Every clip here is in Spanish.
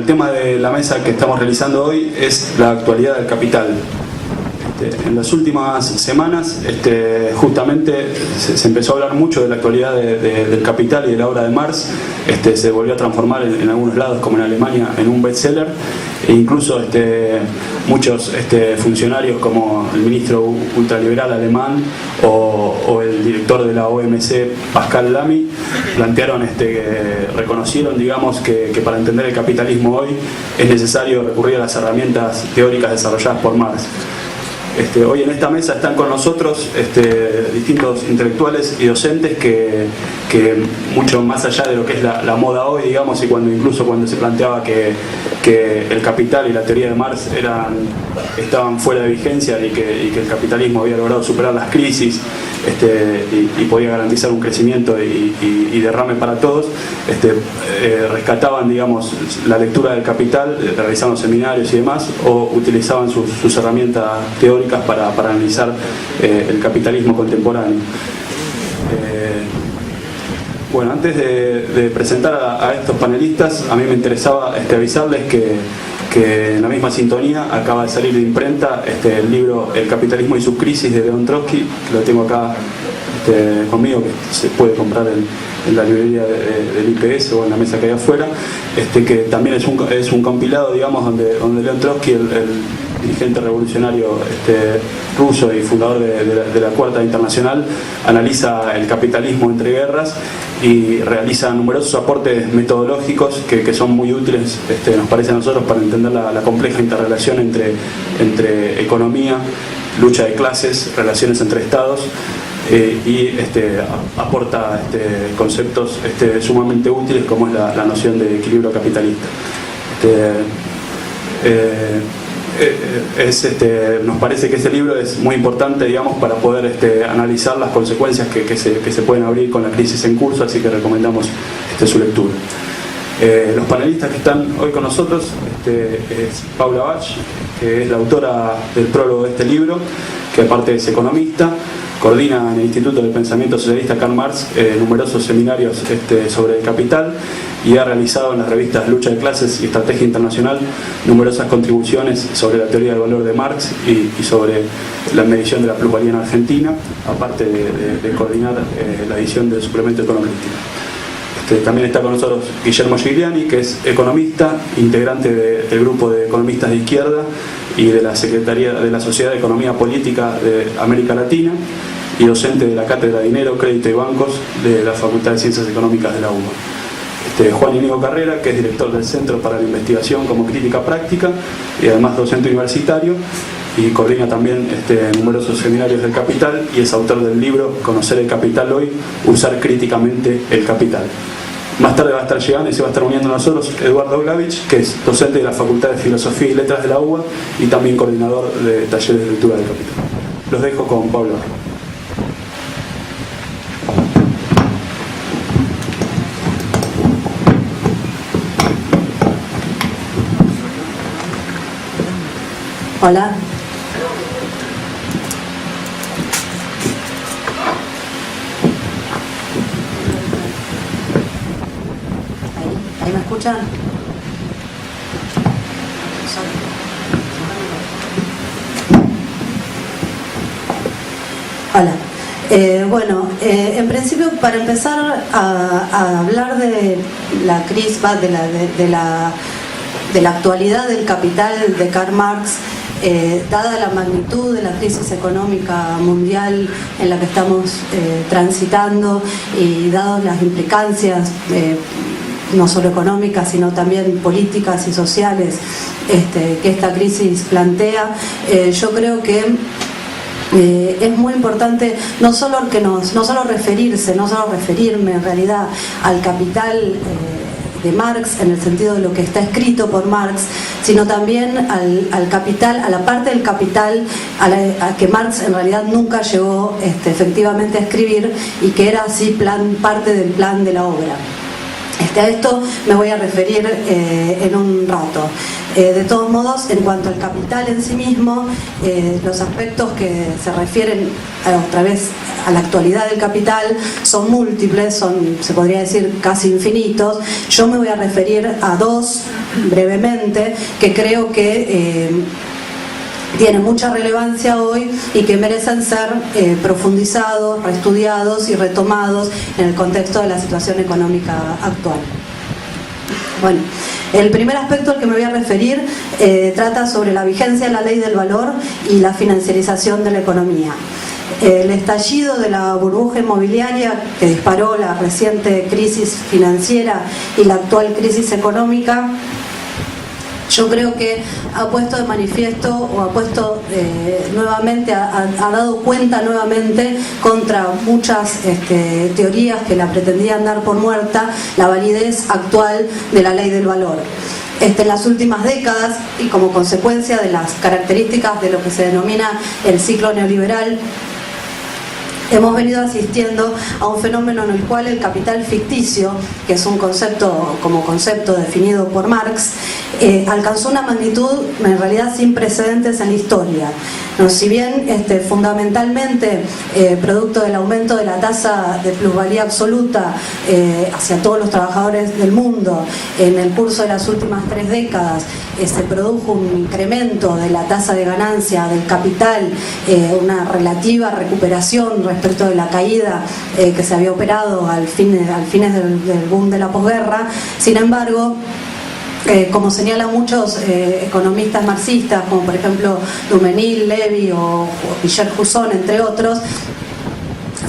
tema de la mesa que estamos realizando hoy es la actualidad del capital. En las últimas semanas justamente se empezó a hablar mucho de la actualidad del capital y de la obra de Marx. Se volvió a transformar en algunos lados, como en Alemania, en un bestseller, e incluso muchos funcionarios como el ministro ultraliberal alemán o el director de la OMC, Pascal Lamy, plantearon, reconocieron, digamos, que para entender el capitalismo hoy es necesario recurrir a las herramientas teóricas desarrolladas por Marx. Hoy en esta mesa están con nosotros distintos intelectuales y docentes que mucho más allá de lo que es la moda hoy, digamos, y incluso cuando se planteaba que el capital y la teoría de Marx estaban fuera de vigencia y que el capitalismo había logrado superar las crisis y podía garantizar un crecimiento y derrame para todos, rescataban, digamos, la lectura del capital, realizaban seminarios y demás, o utilizaban sus herramientas teóricas para analizar el capitalismo contemporáneo. Bueno, antes de presentar a estos panelistas, a mí me interesaba avisarles que en la misma sintonía acaba de salir de imprenta el libro El capitalismo y su crisis de León Trotsky, que lo tengo acá conmigo, que se puede comprar en la librería del IPS o en la mesa que hay afuera, que también es un compilado, digamos, donde León Trotsky, el dirigente revolucionario ruso y fundador de la Cuarta Internacional, analiza el capitalismo entre guerras y realiza numerosos aportes metodológicos que son muy útiles, nos parece a nosotros, para entender la compleja interrelación entre economía, lucha de clases, relaciones entre estados, y aporta conceptos sumamente útiles, como es la noción de equilibrio capitalista. Nos parece que ese libro es muy importante, digamos, para poder analizar las consecuencias que se pueden abrir con la crisis en curso, así que recomendamos su lectura. Los panelistas que están hoy con nosotros es Paula Bach, que es la autora del prólogo de este libro, que aparte es economista, coordina en el Instituto del Pensamiento Socialista Karl Marx numerosos seminarios sobre el capital, y ha realizado en las revistas Lucha de Clases y Estrategia Internacional numerosas contribuciones sobre la teoría del valor de Marx y sobre la medición de la plusvalía en Argentina, aparte de coordinar la edición del suplemento economístico. También está con nosotros Guillermo Gigliani, que es economista, integrante del grupo de economistas de izquierda y de la Secretaría de la Sociedad de Economía Política de América Latina, y docente de la Cátedra de Dinero, Crédito y Bancos de la Facultad de Ciencias Económicas de la UBA. Juan Íñigo Carrera, que es director del Centro para la Investigación como Crítica Práctica y además docente universitario, y coordina también numerosos seminarios del capital, y es autor del libro Conocer el capital hoy, usar críticamente el capital. Más tarde va a estar llegando y se va a estar uniendo a nosotros Eduardo Glavich, que es docente de la Facultad de Filosofía y Letras de la UBA y también coordinador de talleres de lectura del capital. Los dejo con Pablo. Hola. ¿Ahí me escuchan? Hola. Bueno, en principio, para empezar a hablar de la crisis, de la actualidad del capital de Karl Marx, dada la magnitud de la crisis económica mundial en la que estamos transitando, y dadas las implicancias no solo económicas sino también políticas y sociales que esta crisis plantea, yo creo que es muy importante no solo referirme en realidad al capital de Marx en el sentido de lo que está escrito por Marx, sino también al capital, a la parte del capital a que Marx en realidad nunca llegó efectivamente a escribir, y que era así parte del plan de la obra. A esto me voy a referir en un rato. De todos modos, en cuanto al capital en sí mismo, los aspectos que se refieren otra vez a la actualidad del capital son múltiples, son, se podría decir, casi infinitos. Yo me voy a referir a dos brevemente que creo que tienen mucha relevancia hoy y que merecen ser profundizados, reestudiados y retomados en el contexto de la situación económica actual. Bueno, el primer aspecto al que me voy a referir trata sobre la vigencia de la ley del valor y la financiarización de la economía. El estallido de la burbuja inmobiliaria que disparó la reciente crisis financiera y la actual crisis económica, yo creo que ha puesto de manifiesto o ha puesto nuevamente, ha dado cuenta nuevamente contra muchas teorías que la pretendían dar por muerta, la validez actual de la ley del valor. En las últimas décadas y como consecuencia de las características de lo que se denomina el ciclo neoliberal, hemos venido asistiendo a un fenómeno en el cual el capital ficticio, que es un concepto como concepto definido por Marx, alcanzó una magnitud en realidad sin precedentes en la historia. No, si bien fundamentalmente producto del aumento de la tasa de plusvalía absoluta hacia todos los trabajadores del mundo en el curso de las últimas 3 décadas, se produjo un incremento de la tasa de ganancia del capital, una relativa recuperación respecto de la caída que se había operado al fines del boom de la posguerra. Sin embargo, como señalan muchos economistas marxistas, como por ejemplo Duménil, Levy o Pierre Husson, entre otros,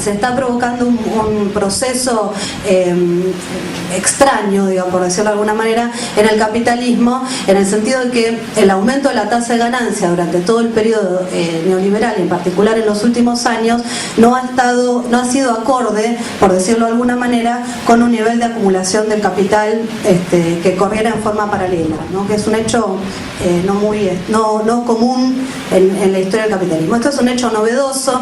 se está provocando un proceso extraño, digamos, por decirlo de alguna manera, en el capitalismo, en el sentido de que el aumento de la tasa de ganancia durante todo el periodo neoliberal, y en particular en los últimos años, no ha sido acorde, por decirlo de alguna manera, con un nivel de acumulación del capital que corriera en forma paralela, ¿no? Que es un hecho no común en la historia del capitalismo. Esto es un hecho novedoso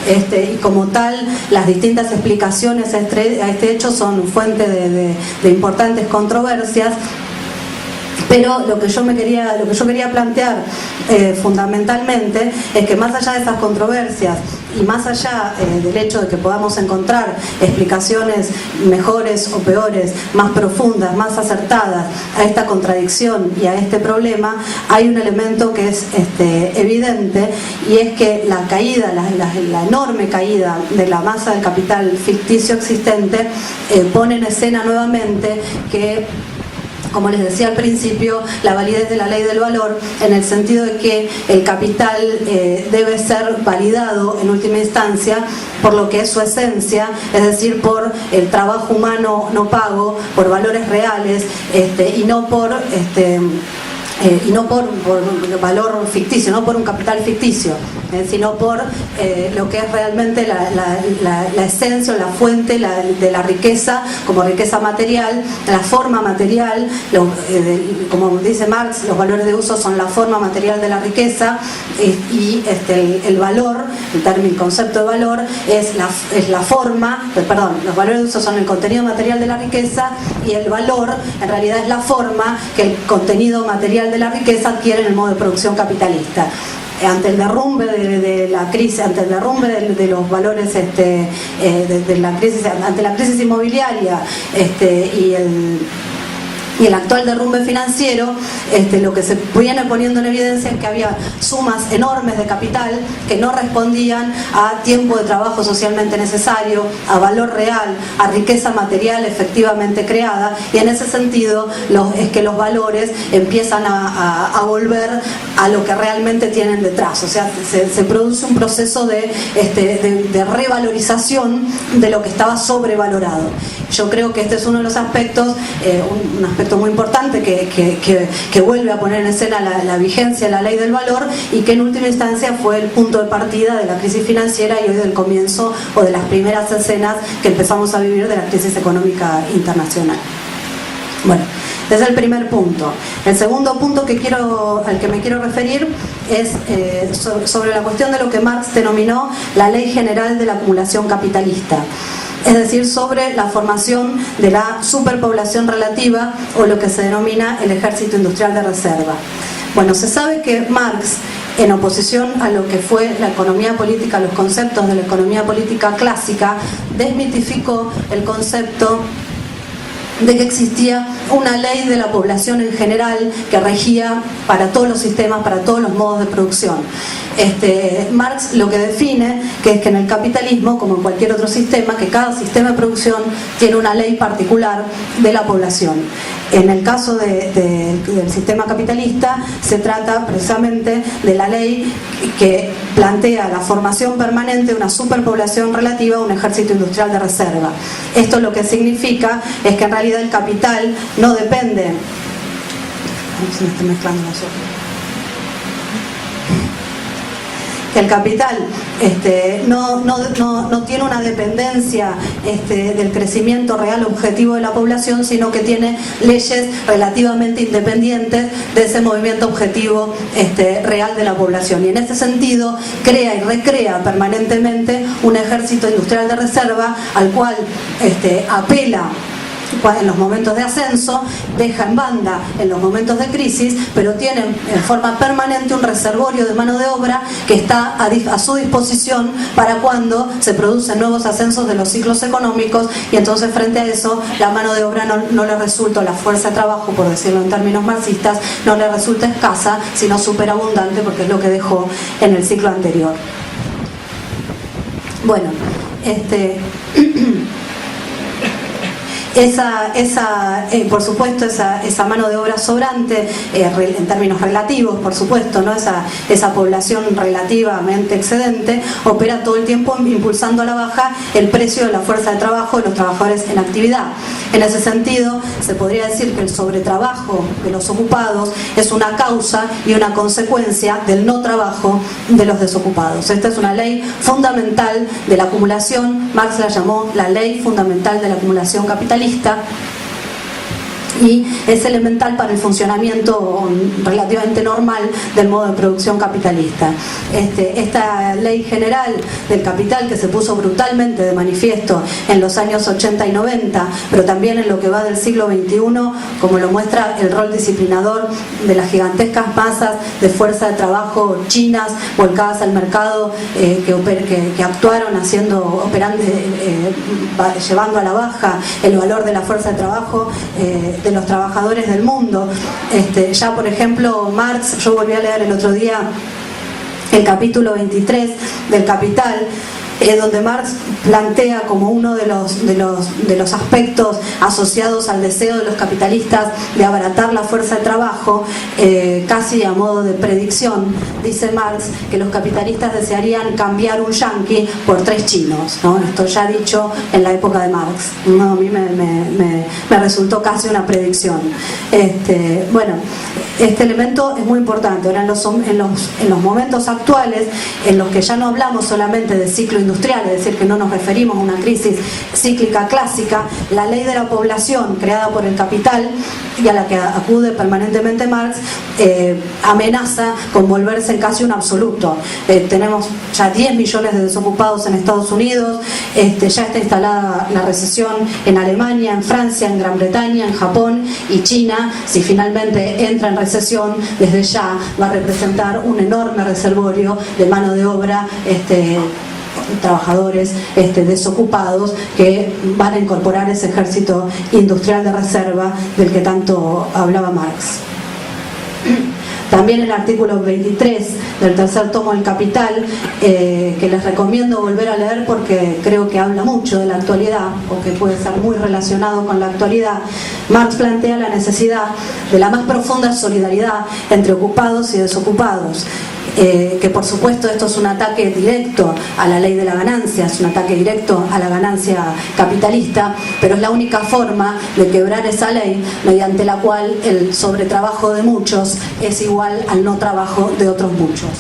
y como tal las distintas explicaciones a este hecho son fuente de importantes controversias. Pero lo que yo quería plantear fundamentalmente es que más allá de esas controversias y más allá del hecho de que podamos encontrar explicaciones mejores o peores, más profundas, más acertadas a esta contradicción y a este problema, hay un elemento que es evidente, y es que la caída, la enorme caída de la masa del capital ficticio existente pone en escena nuevamente que, como les decía al principio, la validez de la ley del valor, en el sentido de que el capital debe ser validado en última instancia por lo que es su esencia, es decir, por el trabajo humano no pago, por valores reales, y no por valor ficticio, no por un capital ficticio, sino por lo que es realmente la esencia o la fuente de la riqueza, como riqueza material, la forma material. Como dice Marx, los valores de uso son la forma material de la riqueza, y el valor, el concepto de valor es la forma, los valores de uso son el contenido material de la riqueza, y el valor en realidad es la forma que el contenido material de la riqueza adquiere en el modo de producción capitalista. Ante el derrumbe de la crisis, ante el derrumbe de los valores de la crisis, ante la crisis inmobiliaria y el actual derrumbe financiero, lo que se viene poniendo en evidencia es que había sumas enormes de capital que no respondían a tiempo de trabajo socialmente necesario, a valor real, a riqueza material efectivamente creada, y en ese sentido es que los valores empiezan a volver a lo que realmente tienen detrás. O sea, se produce un proceso de revalorización de lo que estaba sobrevalorado. Yo creo que este es uno de los aspectos, un aspecto muy importante que vuelve a poner en escena la vigencia de la ley del valor, y que en última instancia fue el punto de partida de la crisis financiera y hoy del comienzo o de las primeras escenas que empezamos a vivir de la crisis económica internacional. Bueno, ese es el primer punto. El segundo punto al que me quiero referir es sobre la cuestión de lo que Marx denominó la ley general de la acumulación capitalista. es decir, sobre la formación de la superpoblación relativa o lo que se denomina el ejército industrial de reserva. Bueno, se sabe que Marx, en oposición a lo que fue la economía política, los conceptos de la economía política clásica, desmitificó el concepto de que existía una ley de la población en general que regía para todos los sistemas, para todos los modos de producción. Marx lo que define que es que en el capitalismo, como en cualquier otro sistema, que cada sistema de producción tiene una ley particular de la población. En el caso del sistema capitalista se trata precisamente de la ley que plantea la formación permanente de una superpoblación relativa a un ejército industrial de reserva. Esto lo que significa es que en realidad el capital no depende. Se me está mezclando las otras. Que el capital no tiene una dependencia del crecimiento real objetivo de la población, sino que tiene leyes relativamente independientes de ese movimiento objetivo real de la población. Y en ese sentido crea y recrea permanentemente un ejército industrial de reserva al cual apela en los momentos de ascenso, deja en banda en los momentos de crisis, pero tiene en forma permanente un reservorio de mano de obra que está a su disposición para cuando se producen nuevos ascensos de los ciclos económicos, y entonces frente a eso la mano de obra no le resulta, la fuerza de trabajo, por decirlo en términos marxistas, no le resulta escasa, sino superabundante, porque es lo que dejó en el ciclo anterior. Bueno, por supuesto, esa mano de obra sobrante, en términos relativos, por supuesto, ¿no? Esa población relativamente excedente, opera todo el tiempo impulsando a la baja el precio de la fuerza de trabajo de los trabajadores en actividad. En ese sentido, se podría decir que el sobretrabajo de los ocupados es una causa y una consecuencia del no trabajo de los desocupados. Esta es una ley fundamental de la acumulación. Marx la llamó la ley fundamental de la acumulación capitalista, y es elemental para el funcionamiento relativamente normal del modo de producción capitalista. Esta ley general del capital, que se puso brutalmente de manifiesto en los años 80 y 90, pero también en lo que va del siglo XXI, como lo muestra el rol disciplinador de las gigantescas masas de fuerza de trabajo chinas volcadas al mercado, que actuaron llevando a la baja el valor de la fuerza de trabajo de los trabajadores del mundo. Ya por ejemplo Marx, yo volví a leer el otro día el capítulo 23 del Capital, donde Marx plantea como uno de los aspectos asociados al deseo de los capitalistas de abaratar la fuerza de trabajo, casi a modo de predicción, dice Marx que los capitalistas desearían cambiar un yanqui por 3 chinos, ¿no? Esto ya dicho en la época de Marx, ¿no? A mí me resultó casi una predicción. Bueno, este elemento es muy importante. Ahora en los momentos actuales, en los que ya no hablamos solamente de ciclo industrial, es decir, que no nos referimos a una crisis cíclica clásica, la ley de la población creada por el capital y a la que acude permanentemente Marx, amenaza con volverse en casi un absoluto. Tenemos ya 10 millones de desocupados en Estados Unidos, ya está instalada la recesión en Alemania, en Francia, en Gran Bretaña, en Japón y China. Si finalmente entra en recesión, desde ya va a representar un enorme reservorio de mano de obra, trabajadores desocupados, que van a incorporar ese ejército industrial de reserva del que tanto hablaba Marx. También el artículo 23 del tercer tomo del Capital, que les recomiendo volver a leer porque creo que habla mucho de la actualidad, o que puede ser muy relacionado con la actualidad. Marx plantea la necesidad de la más profunda solidaridad entre ocupados y desocupados, que por supuesto esto es un ataque directo a la ley de la ganancia, es un ataque directo a la ganancia capitalista, pero es la única forma de quebrar esa ley mediante la cual el sobretrabajo de muchos es igual al no trabajo de otros muchos.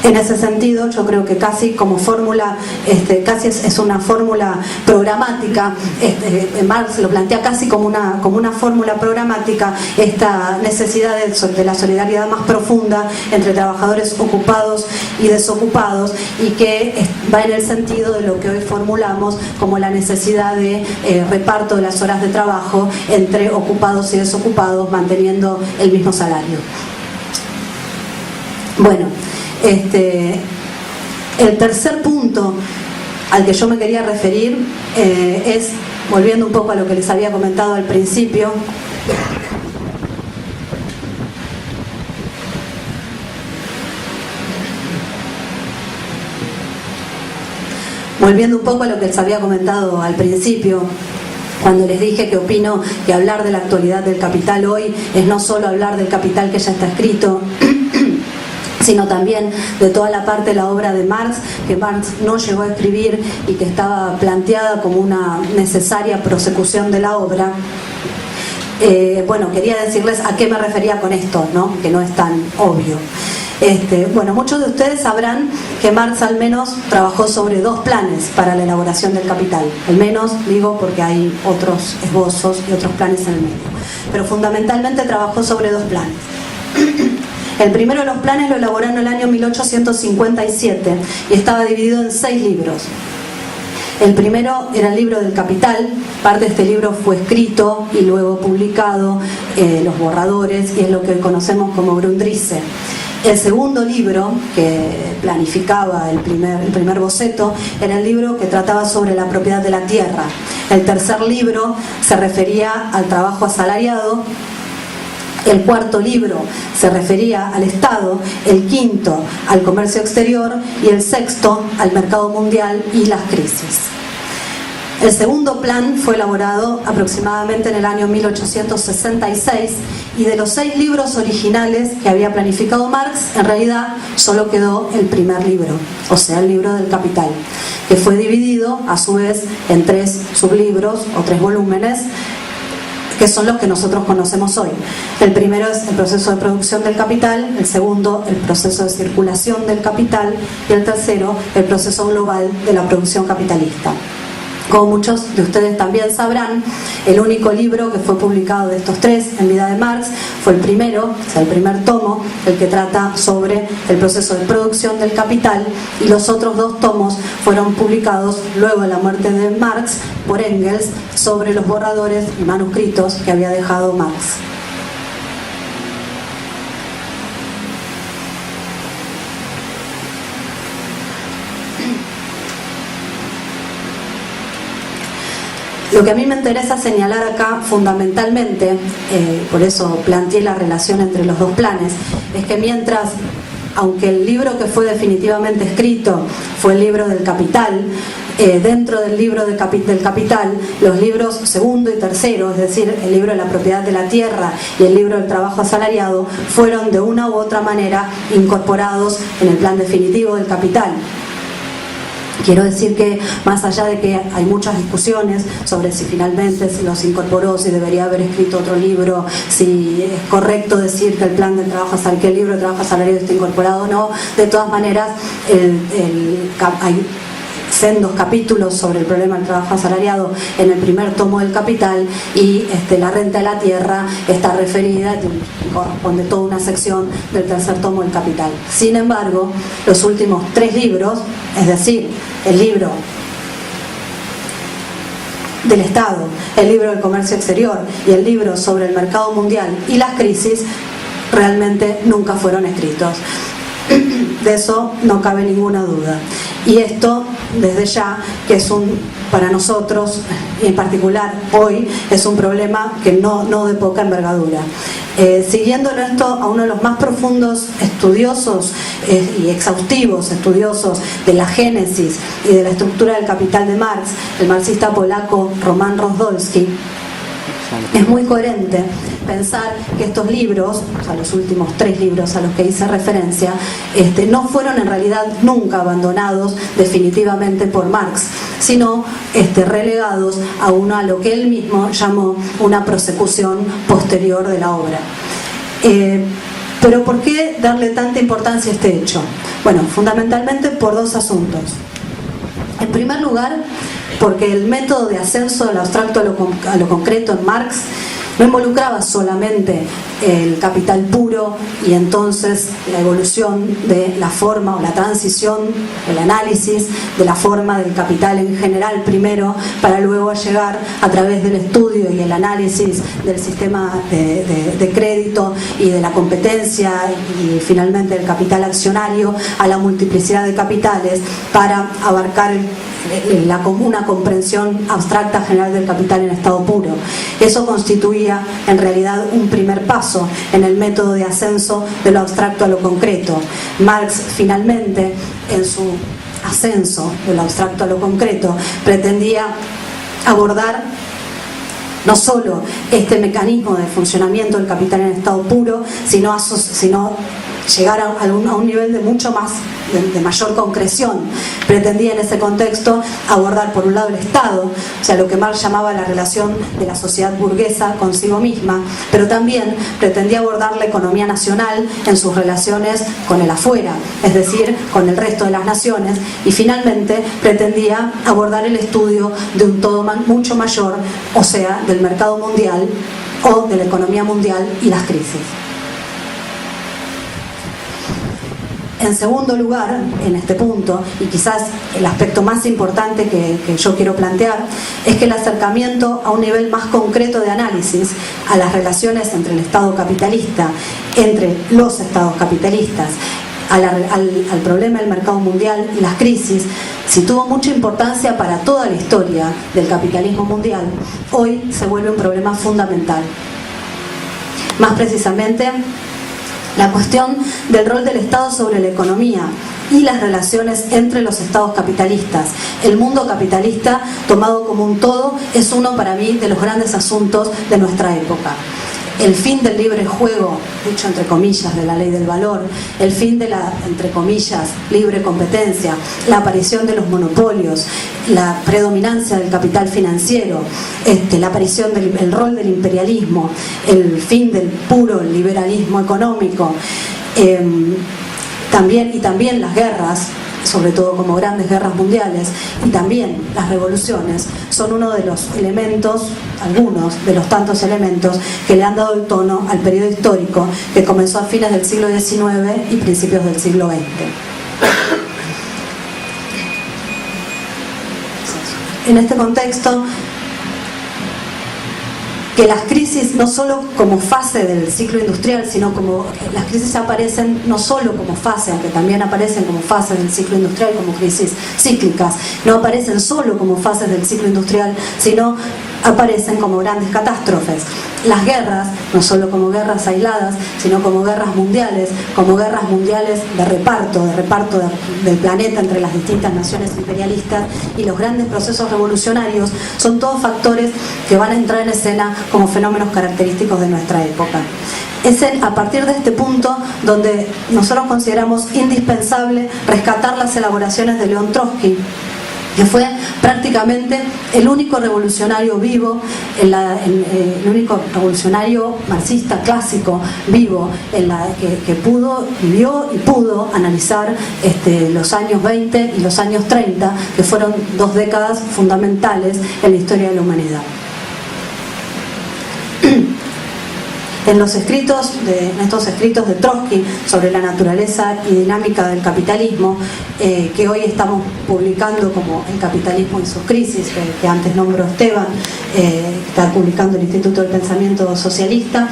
En ese sentido, yo creo que casi como fórmula, casi es una fórmula programática, Marx lo plantea casi como una fórmula programática, esta necesidad de la solidaridad más profunda entre trabajadores ocupados y desocupados, y que va en el sentido de lo que hoy formulamos como la necesidad de reparto de las horas de trabajo entre ocupados y desocupados, manteniendo el mismo salario. Bueno, el tercer punto al que yo me quería referir es, volviendo un poco a lo que les había comentado al principio, cuando les dije que opino que hablar de la actualidad del capital hoy es no solo hablar del capital que ya está escrito, sino también de toda la parte de la obra de Marx, que Marx no llegó a escribir y que estaba planteada como una necesaria prosecución de la obra. Bueno, quería decirles a qué me refería con esto, ¿no? Que no es tan obvio. Bueno, muchos de ustedes sabrán que Marx al menos trabajó sobre 2 planes para la elaboración del capital. Al menos, digo, porque hay otros esbozos y otros planes en el medio. Pero fundamentalmente trabajó sobre 2 planes. El primero de los planes lo elaboró en el año 1857 y estaba dividido en 6 libros. El primero era el libro del Capital. Parte de este libro fue escrito y luego publicado, los borradores, y es lo que hoy conocemos como Grundrisse. El segundo libro, que planificaba el primer boceto, era el libro que trataba sobre la propiedad de la tierra. El tercer libro se refería al trabajo asalariado. El cuarto libro se refería al Estado, el quinto al comercio exterior y el sexto al mercado mundial y las crisis. El segundo plan fue elaborado aproximadamente en el año 1866 y de los 6 libros originales que había planificado Marx, en realidad solo quedó el primer libro, o sea, el libro del Capital, que fue dividido a su vez en 3 sublibros o 3 volúmenes, que son los que nosotros conocemos hoy. El primero es el proceso de producción del capital, el segundo el proceso de circulación del capital y el tercero el proceso global de la producción capitalista. Como muchos de ustedes también sabrán, el único libro que fue publicado de estos 3 en vida de Marx fue el primero, o sea, el primer tomo, el que trata sobre el proceso de producción del capital, y los otros 2 tomos fueron publicados luego de la muerte de Marx por Engels sobre los borradores y manuscritos que había dejado Marx. Lo que a mí me interesa señalar acá fundamentalmente, por eso planteé la relación entre los 2 planes, es que mientras, aunque el libro que fue definitivamente escrito fue el libro del Capital, dentro del libro del Capital, los libros segundo y tercero, es decir, el libro de la propiedad de la tierra y el libro del trabajo asalariado, fueron de una u otra manera incorporados en el plan definitivo del Capital. Quiero decir que, más allá de que hay muchas discusiones sobre si finalmente se los incorporó, si debería haber escrito otro libro, si es correcto decir que el plan de trabajo, que el libro de trabajo asalariado está incorporado o no, de todas maneras hay sendos capítulos sobre el problema del trabajo asalariado en el primer tomo del Capital, y la renta de la tierra está referida, corresponde toda una sección del tercer tomo del Capital. Sin embargo, los últimos 3 libros, es decir, el libro del Estado, el libro del comercio exterior y el libro sobre el mercado mundial y las crisis, realmente nunca fueron escritos. De eso no cabe ninguna duda. Y esto, desde ya, que es para nosotros, y en particular hoy, es un problema que no de poca envergadura. Siguiendo esto a uno de los más profundos estudiosos y exhaustivos estudiosos de la génesis y de la estructura del capital de Marx, el marxista polaco Roman Rozdolski, es muy coherente pensar que estos libros, o sea, los últimos 3 libros a los que hice referencia, no fueron en realidad nunca abandonados definitivamente por Marx, sino relegados a lo que él mismo llamó una prosecución posterior de la obra. Pero ¿por qué darle tanta importancia a este hecho? Bueno, fundamentalmente por dos asuntos. En primer lugar, porque el método de ascenso del abstracto a lo concreto en Marx no involucraba solamente el capital puro y entonces la evolución de la forma o la transición, el análisis de la forma del capital en general primero, para luego llegar a través del estudio y el análisis del sistema de crédito y de la competencia y finalmente del capital accionario a la multiplicidad de capitales para abarcar una comprensión abstracta general del capital en estado puro. Eso constituía en realidad un primer paso en el método de ascenso de lo abstracto a lo concreto. Marx finalmente, en su ascenso de lo abstracto a lo concreto, pretendía abordar no solo este mecanismo de funcionamiento del capital en estado puro, sino llegar a un nivel de mucho más, de mayor concreción. Pretendía en ese contexto abordar por un lado el Estado, o sea, lo que Marx llamaba la relación de la sociedad burguesa consigo misma, pero también pretendía abordar la economía nacional en sus relaciones con el afuera, es decir, con el resto de las naciones, y finalmente pretendía abordar el estudio de un todo mucho mayor, o sea, del mercado mundial o de la economía mundial y las crisis. En segundo lugar, en este punto, y quizás el aspecto más importante que yo quiero plantear, es que el acercamiento a un nivel más concreto de análisis a las relaciones entre el Estado capitalista, entre los Estados capitalistas, al problema del mercado mundial y las crisis, si tuvo mucha importancia para toda la historia del capitalismo mundial, hoy se vuelve un problema fundamental. Más precisamente, la cuestión del rol del Estado sobre la economía y las relaciones entre los estados capitalistas. El mundo capitalista, tomado como un todo, es uno para mí de los grandes asuntos de nuestra época. El fin del libre juego, dicho entre comillas, de la ley del valor, el fin de la, entre comillas, libre competencia, la aparición de los monopolios, la predominancia del capital financiero, la aparición del rol del imperialismo, el fin del puro liberalismo económico, también las guerras, sobre todo como grandes guerras mundiales, y también las revoluciones, son uno de los elementos, algunos de los tantos elementos que le han dado el tono al periodo histórico que comenzó a fines del siglo XIX y principios del siglo XX. En este contexto, que las crisis no solo como fase del ciclo industrial, sino como las crisis aparecen no solo como fase, aunque también aparecen como fases del ciclo industrial, como crisis cíclicas, no aparecen solo como fases del ciclo industrial, sino aparecen como grandes catástrofes. Las guerras, no solo como guerras aisladas, sino como guerras mundiales de reparto del planeta entre las distintas naciones imperialistas, y los grandes procesos revolucionarios son todos factores que van a entrar en escena como fenómenos característicos de nuestra época. Es a partir de este punto donde nosotros consideramos indispensable rescatar las elaboraciones de León Trotsky, que fue prácticamente el único revolucionario vivo, el único revolucionario marxista clásico vivo, que vivió y pudo analizar los años 20 y los años 30, que fueron dos décadas fundamentales en la historia de la humanidad. En estos escritos de Trotsky sobre la naturaleza y dinámica del capitalismo, que hoy estamos publicando como El capitalismo y sus crisis, que antes nombró Esteban, está publicando el Instituto del Pensamiento Socialista,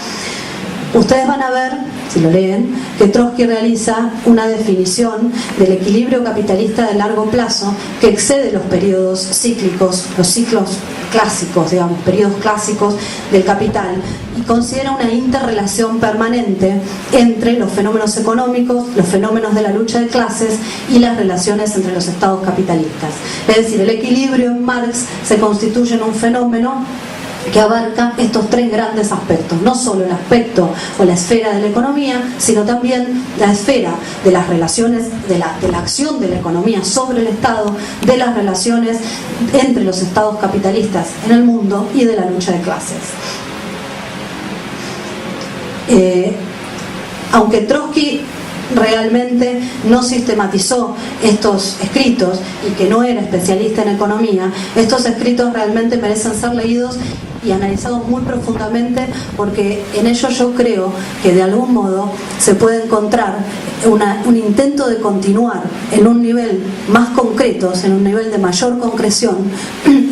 ustedes van a ver, si lo leen, que Trotsky realiza una definición del equilibrio capitalista de largo plazo que excede los periodos cíclicos, los ciclos clásicos, digamos, periodos clásicos del capital, y considera una interrelación permanente entre los fenómenos económicos, los fenómenos de la lucha de clases y las relaciones entre los estados capitalistas. Es decir, el equilibrio en Marx se constituye en un fenómeno que abarca estos tres grandes aspectos, no solo el aspecto o la esfera de la economía, sino también la esfera de las relaciones, de la acción de la economía sobre el Estado, de las relaciones entre los estados capitalistas en el mundo y de la lucha de clases. aunque Trotsky realmente no sistematizó estos escritos y que no era especialista en economía, estos escritos realmente merecen ser leídos y analizados muy profundamente, porque en ellos yo creo que de algún modo se puede encontrar un intento de continuar en un nivel más concreto, en un nivel de mayor concreción,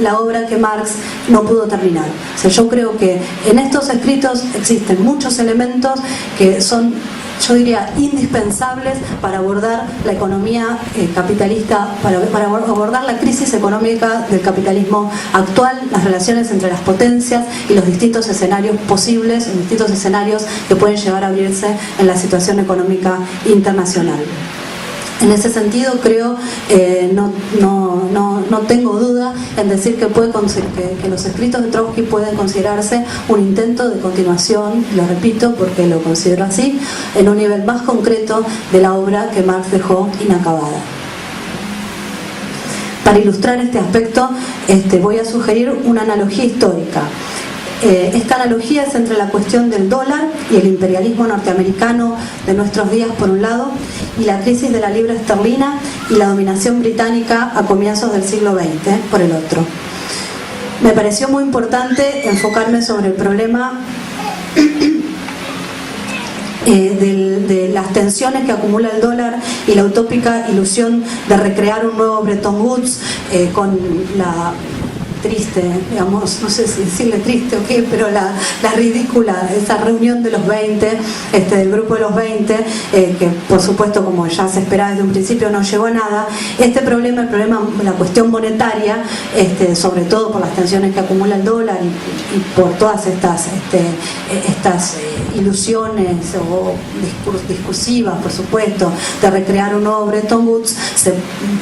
la obra que Marx no pudo terminar. O sea, yo creo que en estos escritos existen muchos elementos que son, yo diría, indispensables para abordar la economía capitalista, para abordar la crisis económica del capitalismo actual, las relaciones entre las potencias y los distintos escenarios posibles, los distintos escenarios que pueden llegar a abrirse en la situación económica internacional. En ese sentido creo, no tengo duda en decir que los escritos de Trotsky pueden considerarse un intento de continuación, lo repito porque lo considero así, en un nivel más concreto de la obra que Marx dejó inacabada. Para ilustrar este aspecto voy a sugerir una analogía histórica. Esta analogía es entre la cuestión del dólar y el imperialismo norteamericano de nuestros días por un lado, y la crisis de la libra esterlina y la dominación británica a comienzos del siglo XX por el otro. Me pareció muy importante enfocarme sobre el problema de las tensiones que acumula el dólar y la utópica ilusión de recrear un nuevo Bretton Woods con la triste, digamos, no sé si decirle triste o qué, pero la ridícula, esa reunión de los 20, del grupo de los 20, que por supuesto, como ya se esperaba desde un principio, no llegó a nada. El problema, la cuestión monetaria, sobre todo por las tensiones que acumula el dólar y por todas estas ilusiones o discursivas, por supuesto, de recrear un nuevo Bretton Woods, se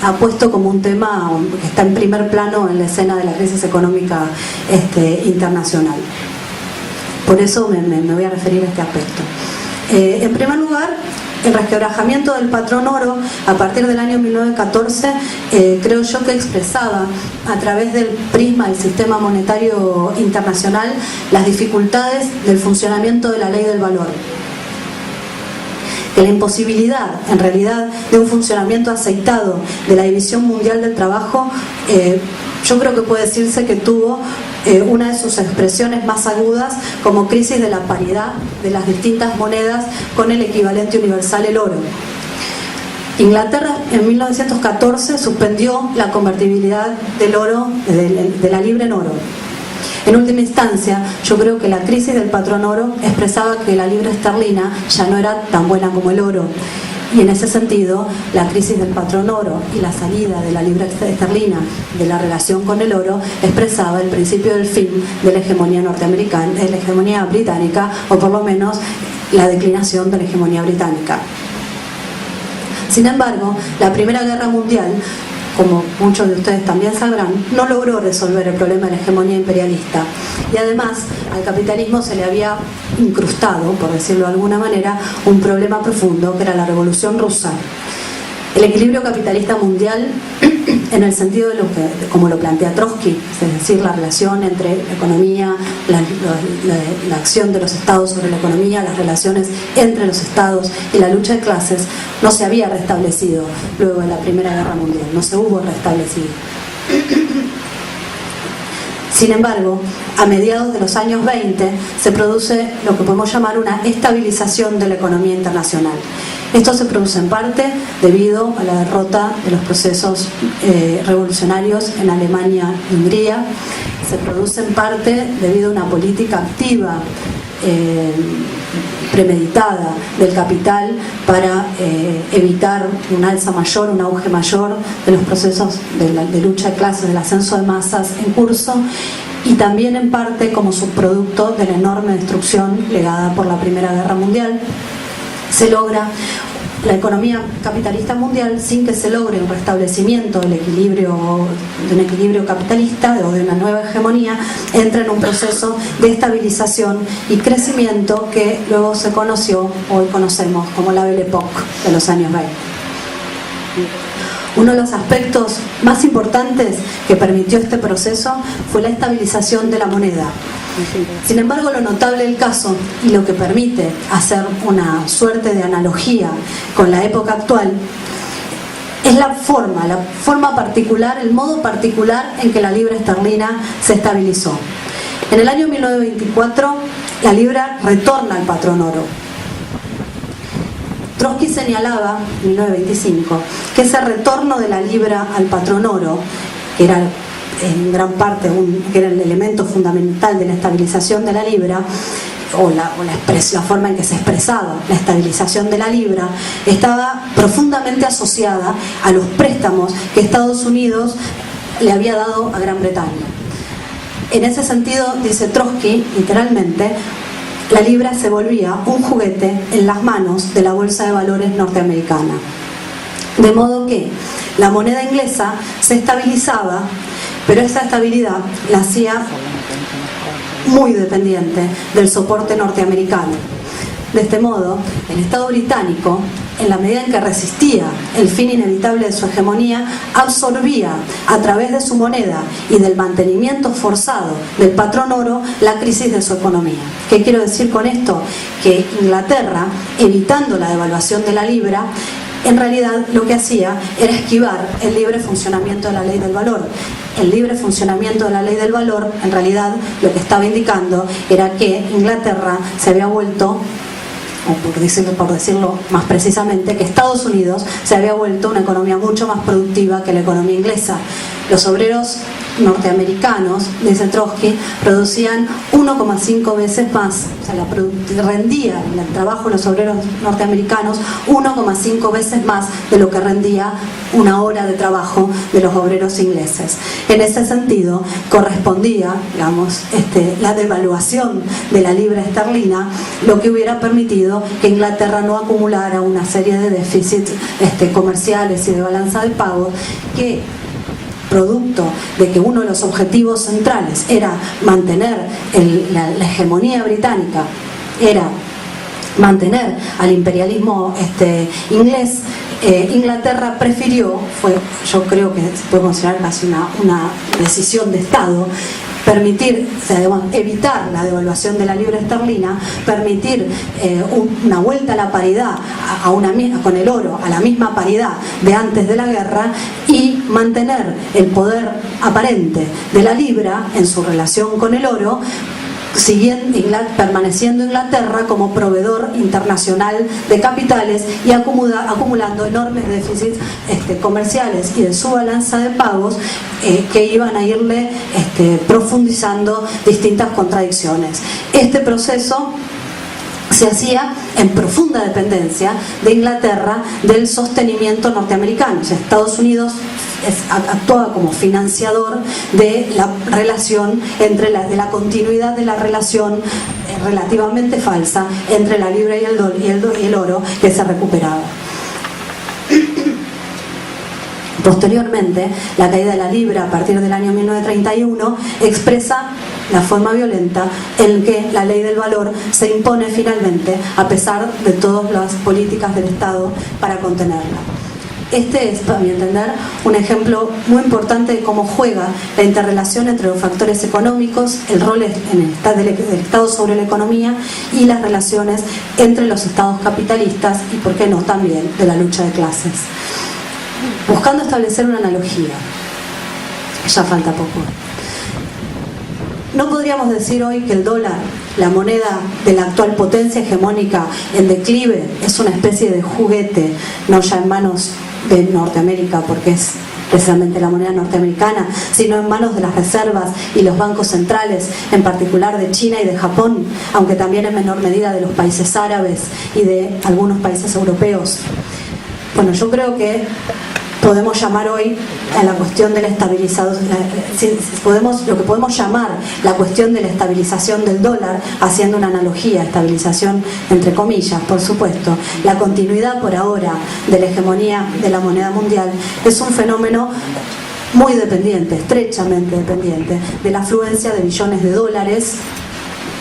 ha puesto como un tema que está en primer plano en la escena de la crisis económica internacional. Por eso me voy a referir a este aspecto. En primer lugar, el resquebrajamiento del patrón oro a partir del año 1914 creo yo que expresaba a través del prisma del sistema monetario internacional las dificultades del funcionamiento de la ley del valor, que la imposibilidad en realidad de un funcionamiento aceitado de la división mundial del trabajo, yo creo que puede decirse que tuvo una de sus expresiones más agudas como crisis de la paridad de las distintas monedas con el equivalente universal, el oro. Inglaterra en 1914 suspendió la convertibilidad del oro, de la libra en oro. En última instancia, yo creo que la crisis del patrón oro expresaba que la libra esterlina ya no era tan buena como el oro. Y en ese sentido, la crisis del patrón oro y la salida de la libra esterlina de la relación con el oro expresaba el principio del fin de la hegemonía norteamericana, de la hegemonía británica, o por lo menos la declinación de la hegemonía británica. Sin embargo, la Primera Guerra Mundial, como muchos de ustedes también sabrán, no logró resolver el problema de la hegemonía imperialista, y además al capitalismo se le había incrustado, por decirlo de alguna manera, un problema profundo que era la Revolución Rusa. El equilibrio capitalista mundial, en el sentido de como lo plantea Trotsky, es decir, la relación entre la economía, la acción de los estados sobre la economía, las relaciones entre los estados y la lucha de clases, no se había restablecido luego de la Primera Guerra Mundial, no se hubo restablecido. Sin embargo, a mediados de los años 20 se produce lo que podemos llamar una estabilización de la economía internacional. Esto se produce en parte debido a la derrota de los procesos revolucionarios en Alemania y Hungría. Se produce en parte debido a una política activa, premeditada del capital para evitar un alza mayor, un auge mayor de los procesos de lucha de clases, del ascenso de masas en curso, y también en parte como subproducto de la enorme destrucción legada por la Primera Guerra Mundial. Se logra la economía capitalista mundial sin que se logre un restablecimiento del equilibrio, de un equilibrio capitalista o de una nueva hegemonía, entra en un proceso de estabilización y crecimiento que luego se conoció, hoy conocemos como la Belle Époque de los años 20. Uno de los aspectos más importantes que permitió este proceso fue la estabilización de la moneda. Sin embargo, lo notable del caso y lo que permite hacer una suerte de analogía con la época actual es la forma particular, el modo particular en que la libra esterlina se estabilizó. En el año 1924, la libra retorna al patrón oro. Trotsky señalaba, en 1925, que ese retorno de la libra al patrón oro, que era en gran parte que era el elemento fundamental de la estabilización de la libra, o la forma en que se expresaba la estabilización de la libra, estaba profundamente asociada a los préstamos que Estados Unidos le había dado a Gran Bretaña. En ese sentido, dice Trotsky, literalmente, la libra se volvía un juguete en las manos de la bolsa de valores norteamericana. De modo que la moneda inglesa se estabilizaba, pero esa estabilidad la hacía muy dependiente del soporte norteamericano. De este modo, el Estado británico, en la medida en que resistía el fin inevitable de su hegemonía, absorbía a través de su moneda y del mantenimiento forzado del patrón oro la crisis de su economía. ¿Qué quiero decir con esto? Que Inglaterra, evitando la devaluación de la libra, en realidad lo que hacía era esquivar el libre funcionamiento de la ley del valor. El libre funcionamiento de la ley del valor, en realidad, lo que estaba indicando era que Inglaterra se había vuelto, o por decirlo más precisamente, que Estados Unidos se había vuelto una economía mucho más productiva que la economía inglesa. Los obreros norteamericanos, dice Trotsky, producían 1,5 veces más, o sea, rendía el trabajo de los obreros norteamericanos 1,5 veces más de lo que rendía una hora de trabajo de los obreros ingleses. En ese sentido, correspondía, digamos, la devaluación de la libra esterlina, lo que hubiera permitido que Inglaterra no acumulara una serie de déficits comerciales y de balanza de pagos que, producto de que uno de los objetivos centrales era mantener la hegemonía británica, era mantener al imperialismo inglés, Inglaterra prefirió, yo creo que se puede considerar casi una decisión de Estado, permitir, o sea, evitar la devaluación de la libra esterlina, permitir una vuelta a la paridad con el oro, a la misma paridad de antes de la guerra, y mantener el poder aparente de la libra en su relación con el oro, permaneciendo Inglaterra como proveedor internacional de capitales y acumulando enormes déficits comerciales y de su balanza de pagos que iban a irle profundizando distintas contradicciones. Este proceso se hacía en profunda dependencia de Inglaterra del sostenimiento norteamericano. O sea, Estados Unidos actuaba como financiador de la relación de la continuidad de la relación relativamente falsa entre la libra y el oro que se recuperaba. Posteriormente, la caída de la libra a partir del año 1931 expresa la forma violenta en que la ley del valor se impone finalmente, a pesar de todas las políticas del Estado para contenerla. Este es, para mi entender, un ejemplo muy importante de cómo juega la interrelación entre los factores económicos, el rol del Estado sobre la economía y las relaciones entre los estados capitalistas y, por qué no, también de la lucha de clases. Buscando establecer una analogía, ya falta poco. No podríamos decir hoy que el dólar, la moneda de la actual potencia hegemónica en declive, es una especie de juguete, no ya en manos de Norteamérica, porque es precisamente la moneda norteamericana, sino en manos de las reservas y los bancos centrales, en particular de China y de Japón, aunque también en menor medida de los países árabes y de algunos países europeos. Bueno, yo creo que podemos llamar hoy a la cuestión de la estabilización, lo que podemos llamar la cuestión de la estabilización del dólar, haciendo una analogía, estabilización entre comillas, por supuesto, la continuidad por ahora de la hegemonía de la moneda mundial, es un fenómeno muy dependiente, estrechamente dependiente, de la afluencia de billones de dólares,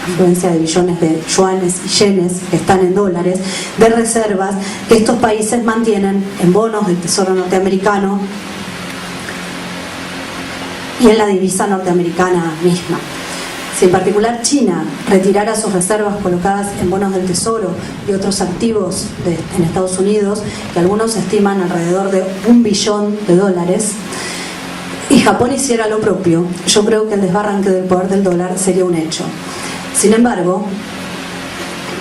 influencia de billones de yuanes y yenes que están en dólares, de reservas que estos países mantienen en bonos del Tesoro norteamericano y en la divisa norteamericana misma. Si en particular China retirara sus reservas colocadas en bonos del Tesoro y otros activos en Estados Unidos, que algunos estiman alrededor de $1 billón, y Japón hiciera lo propio, yo creo que el desbarranque del poder del dólar sería un hecho. Sin embargo,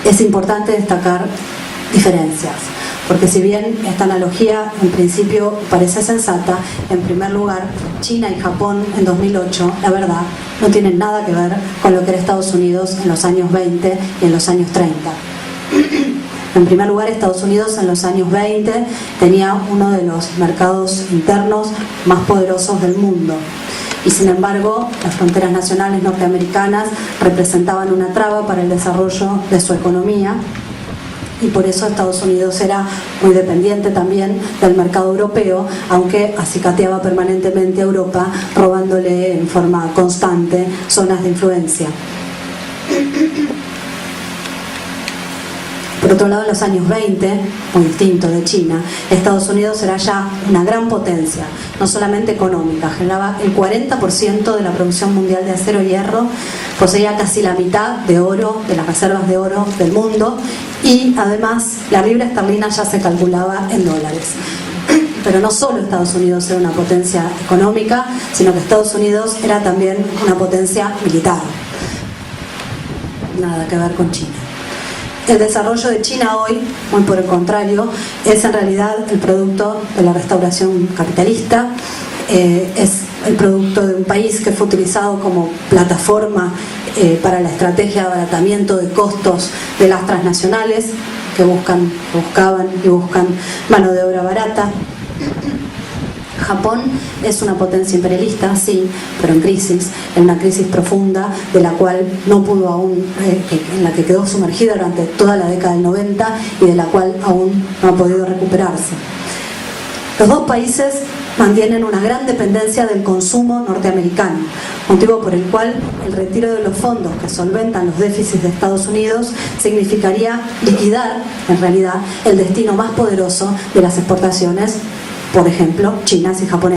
es importante destacar diferencias, porque si bien esta analogía en principio parece sensata, en primer lugar, China y Japón en 2008, la verdad, no tienen nada que ver con lo que era Estados Unidos en los años 20 y en los años 30. En primer lugar, Estados Unidos en los años 20 tenía uno de los mercados internos más poderosos del mundo. Y sin embargo, las fronteras nacionales norteamericanas representaban una traba para el desarrollo de su economía, y por eso Estados Unidos era muy dependiente también del mercado europeo, aunque acicateaba permanentemente a Europa, robándole en forma constante zonas de influencia. Por otro lado, en los años 20, muy distinto de China, Estados Unidos era ya una gran potencia, no solamente económica, generaba el 40% de la producción mundial de acero y hierro, poseía casi la mitad de oro, de las reservas de oro del mundo, y además la libra esterlina ya se calculaba en dólares. Pero no solo Estados Unidos era una potencia económica, sino que Estados Unidos era también una potencia militar. Nada que ver con China. El desarrollo de China hoy, muy por el contrario, es en realidad el producto de la restauración capitalista, es el producto de un país que fue utilizado como plataforma para la estrategia de abaratamiento de costos de las transnacionales que buscaban y buscan mano de obra barata. Japón es una potencia imperialista, sí, pero en una crisis profunda de la cual no pudo aún, en la que quedó sumergida durante toda la década del 90 y de la cual aún no ha podido recuperarse. Los dos países mantienen una gran dependencia del consumo norteamericano, motivo por el cual el retiro de los fondos que solventan los déficits de Estados Unidos significaría liquidar, en realidad, el destino más poderoso de las exportaciones, por ejemplo, chinas y japonesas.